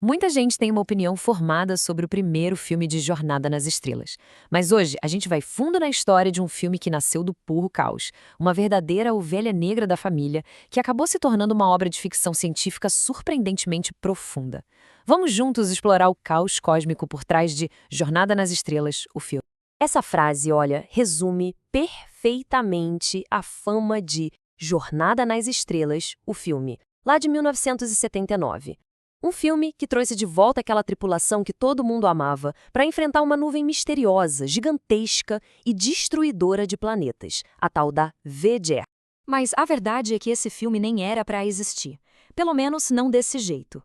Muita gente tem uma opinião formada sobre o primeiro filme de Jornada nas Estrelas. Mas hoje a gente vai fundo na história de um filme que nasceu do puro caos, uma verdadeira ovelha negra da família, que acabou se tornando uma obra de ficção científica surpreendentemente profunda. Vamos juntos explorar o caos cósmico por trás de Jornada nas Estrelas, o filme. Essa frase, olha, resume perfeitamente a fama de Jornada nas Estrelas, o filme, lá de 1979. Um filme que trouxe de volta aquela tripulação que todo mundo amava para enfrentar uma nuvem misteriosa, gigantesca e destruidora de planetas, a tal da Voyager. Mas a verdade é que esse filme nem era para existir. Pelo menos não desse jeito.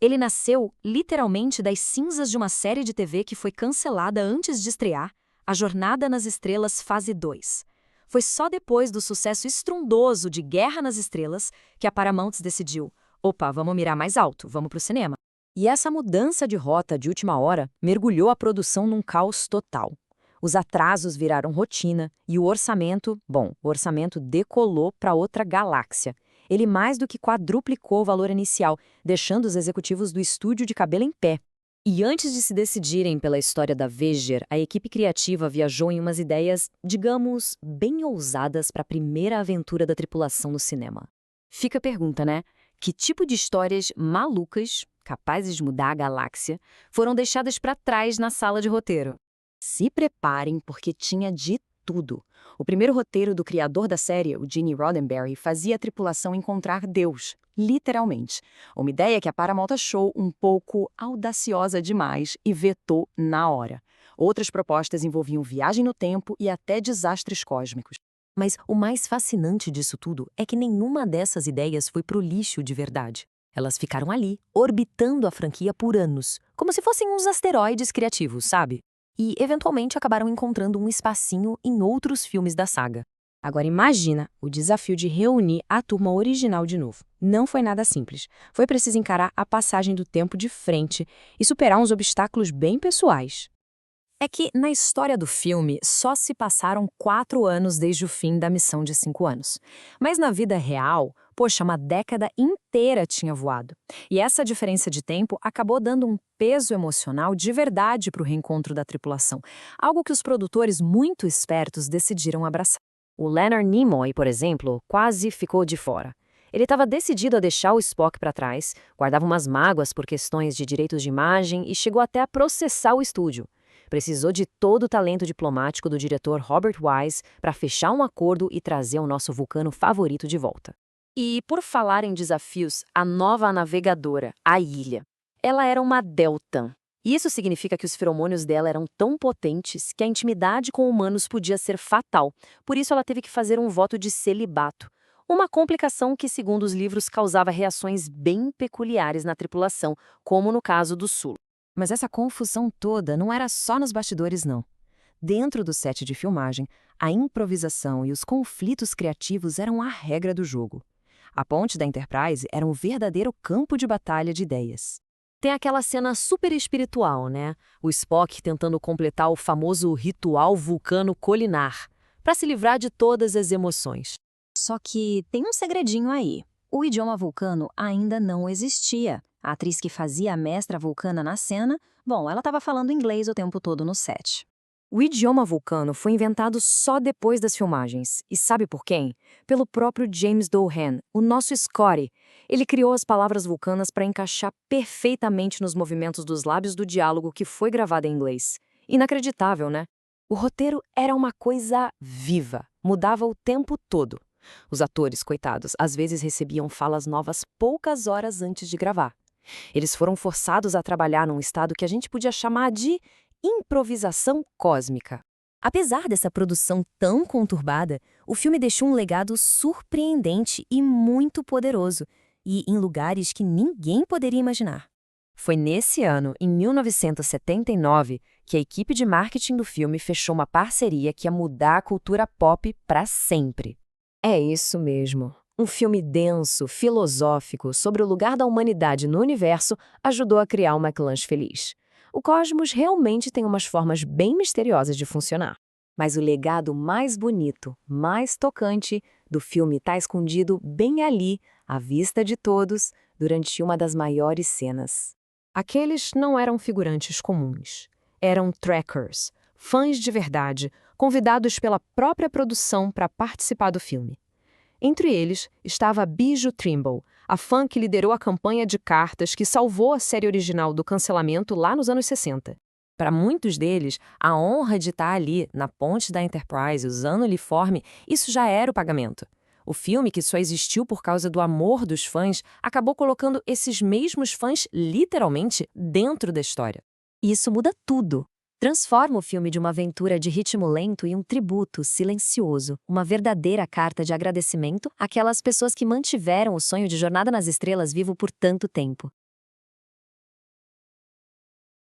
Ele nasceu literalmente das cinzas de uma série de TV que foi cancelada antes de estrear, A Jornada nas Estrelas Fase 2. Foi só depois do sucesso estrondoso de Guerra nas Estrelas que a Paramount decidiu: opa, vamos mirar mais alto, vamos pro cinema. E essa mudança de rota de última hora mergulhou a produção num caos total. Os atrasos viraram rotina e o orçamento decolou para outra galáxia. Ele mais do que quadruplicou o valor inicial, deixando os executivos do estúdio de cabelo em pé. E antes de se decidirem pela história da Voyager, a equipe criativa viajou em umas ideias, digamos, bem ousadas para a primeira aventura da tripulação no cinema. Fica a pergunta, né? Que tipo de histórias malucas, capazes de mudar a galáxia, foram deixadas para trás na sala de roteiro? Se preparem, porque tinha de tudo. O primeiro roteiro do criador da série, o Gene Roddenberry, fazia a tripulação encontrar Deus, literalmente. Uma ideia que a Paramount achou um pouco audaciosa demais e vetou na hora. Outras propostas envolviam viagem no tempo e até desastres cósmicos. Mas o mais fascinante disso tudo é que nenhuma dessas ideias foi pro lixo de verdade. Elas ficaram ali, orbitando a franquia por anos, como se fossem uns asteroides criativos, sabe? E, eventualmente, acabaram encontrando um espacinho em outros filmes da saga. Agora imagina o desafio de reunir a turma original de novo. Não foi nada simples. Foi preciso encarar a passagem do tempo de frente e superar uns obstáculos bem pessoais. É que, na história do filme, só se passaram 4 anos desde o fim da missão de 5 anos. Mas na vida real, poxa, uma década inteira tinha voado. E essa diferença de tempo acabou dando um peso emocional de verdade para o reencontro da tripulação, algo que os produtores muito espertos decidiram abraçar. O Leonard Nimoy, por exemplo, quase ficou de fora. Ele estava decidido a deixar o Spock para trás, guardava umas mágoas por questões de direitos de imagem e chegou até a processar o estúdio. Precisou de todo o talento diplomático do diretor Robert Wise para fechar um acordo e trazer o nosso vulcano favorito de volta. E, por falar em desafios, a nova navegadora, a Ilha, ela era uma Deltan. E isso significa que os feromônios dela eram tão potentes que a intimidade com humanos podia ser fatal. Por isso ela teve que fazer um voto de celibato. Uma complicação que, segundo os livros, causava reações bem peculiares na tripulação, como no caso do Sulu. Mas essa confusão toda não era só nos bastidores, não. Dentro do set de filmagem, a improvisação e os conflitos criativos eram a regra do jogo. A ponte da Enterprise era um verdadeiro campo de batalha de ideias. Tem aquela cena super espiritual, né? O Spock tentando completar o famoso ritual vulcano colinar, para se livrar de todas as emoções. Só que tem um segredinho aí. O idioma vulcano ainda não existia. A atriz que fazia a mestra vulcana na cena, ela estava falando inglês o tempo todo no set. O idioma vulcano foi inventado só depois das filmagens. E sabe por quem? Pelo próprio James Doohan, o nosso Scotty. Ele criou as palavras vulcanas para encaixar perfeitamente nos movimentos dos lábios do diálogo que foi gravado em inglês. Inacreditável, né? O roteiro era uma coisa viva, mudava o tempo todo. Os atores, coitados, às vezes recebiam falas novas poucas horas antes de gravar. Eles foram forçados a trabalhar num estado que a gente podia chamar de improvisação cósmica. Apesar dessa produção tão conturbada, o filme deixou um legado surpreendente e muito poderoso, e em lugares que ninguém poderia imaginar. Foi nesse ano, em 1979, que a equipe de marketing do filme fechou uma parceria que ia mudar a cultura pop para sempre. É isso mesmo. Um filme denso, filosófico, sobre o lugar da humanidade no universo, ajudou a criar uma McLanche feliz. O cosmos realmente tem umas formas bem misteriosas de funcionar. Mas o legado mais bonito, mais tocante, do filme está escondido bem ali, à vista de todos, durante uma das maiores cenas. Aqueles não eram figurantes comuns. Eram trackers, fãs de verdade, convidados pela própria produção para participar do filme. Entre eles estava Bijou Trimble, a fã que liderou a campanha de cartas que salvou a série original do cancelamento lá nos anos 60. Para muitos deles, a honra de estar ali, na ponte da Enterprise, usando o uniforme, isso já era o pagamento. O filme, que só existiu por causa do amor dos fãs, acabou colocando esses mesmos fãs, literalmente, dentro da história. Isso muda tudo. Transforma o filme de uma aventura de ritmo lento em um tributo silencioso, uma verdadeira carta de agradecimento àquelas pessoas que mantiveram o sonho de Jornada nas Estrelas vivo por tanto tempo.